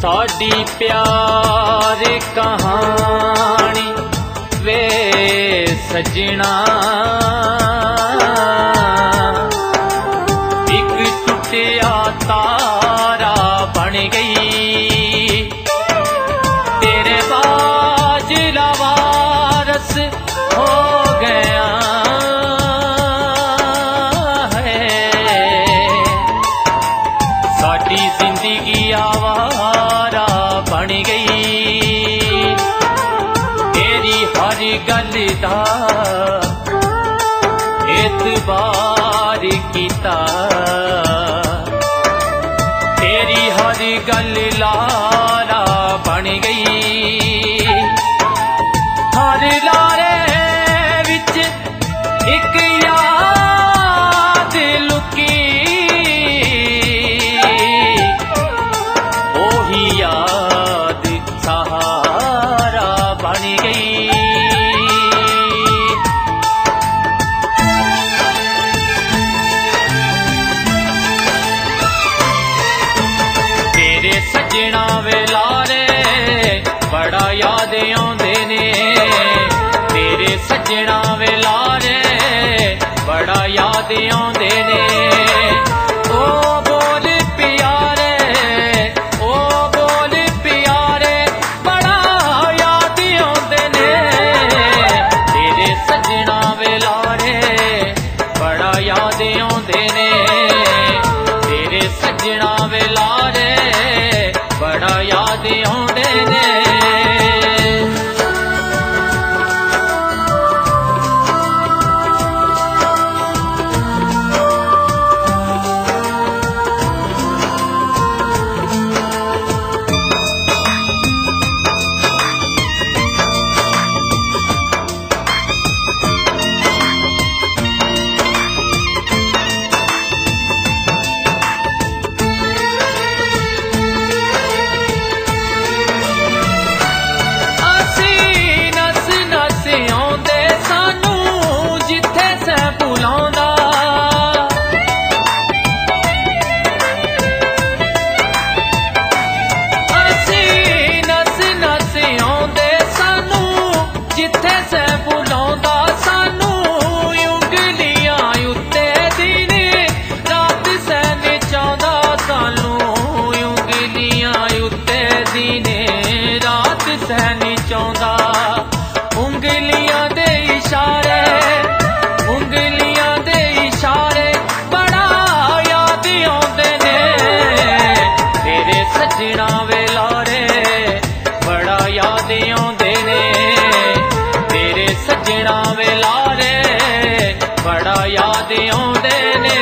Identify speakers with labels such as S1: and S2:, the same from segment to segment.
S1: साडी प्यार कहानी वे सजना, एक टुटिया तारा बन गई तेरे बाज लावारस हो गया है। साडी जिंदगी आवारा बन गई तेरी हर गल दा एतबार कीता, तेरी हर गल लारा बन गई। हर लारे विच एक याद लुकी, ओही याद सहारा बन गई। तेरे सजना वेलारे बड़ा याद आउंदे ने, तेरे सजना वेलारे बड़ा याद आउंदे ने। ओ बोल प्यारे, ओ बोल प्यारे बड़ा याद आउंदे ने। तेरे सजना वेलारे बड़ा याद आउंदे ने, तेरे सजना वेलारे बड़ा याद आउंदे ने। सहनी चाहता उंगलियां दे इशारे, उंगलियां दे इशारे बड़ा याद आउंदे ने। तेरे सजना वेलारे बड़ा याद आउंदे ने, तेरे सजना वेलारे बड़ा याद आउंदे ने।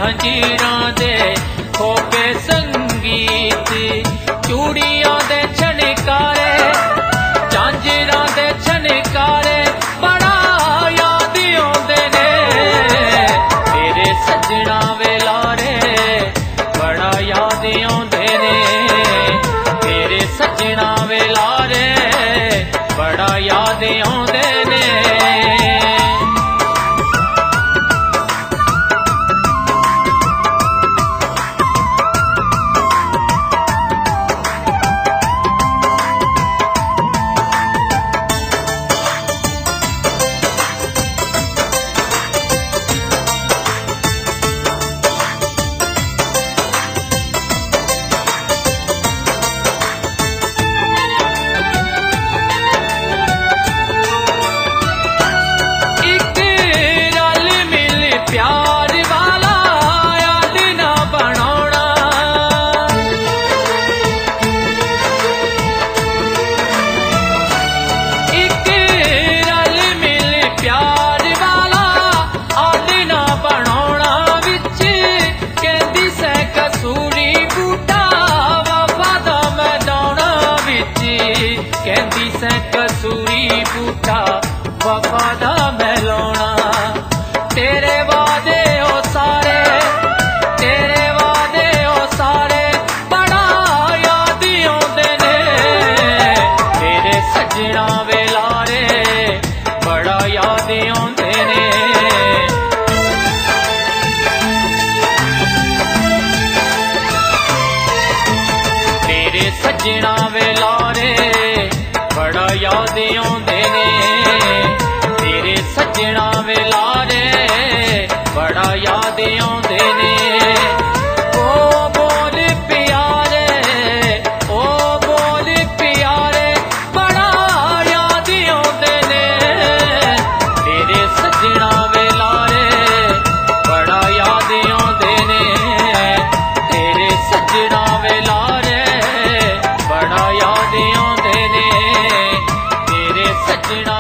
S1: हंजीरां दे खोके संगीत चूड़ियां दे छनकारे झांजरां दे छनकारे बड़ा याद आउंदे ने तेरे सजना वे लारे बड़ा याद आउंदे ने तेरे सजना वे लारे बड़ा याद आउंदे ने प्यार वाला याद ना बनाना एक रल मिल प्यार वाला याद ना बनाना विच कहंदी सै कसूरी बूटा वफा दा मैदाना विच कहंदी सै कसूरी बूटा वफा दा मैलाना तेरे वादे ओ सारे तेरे वादे ओ सारे बड़ा याद आउंदे ने तेरे सजना वे लारे बड़ा याद आउंदे ने तेरे सजना वे लारे बड़ा याद आउंदे ने तेरे सजना वे लारे बड़ा याद आउंदे ने ओ बोल प्यारे ओ बोल प्यारे बड़ा याद आउंदे ने तेरे सजना वे लारे बड़ा याद आउंदे ने तेरे सजना वे लारे बड़ा याद आउंदे ने तेरे सजना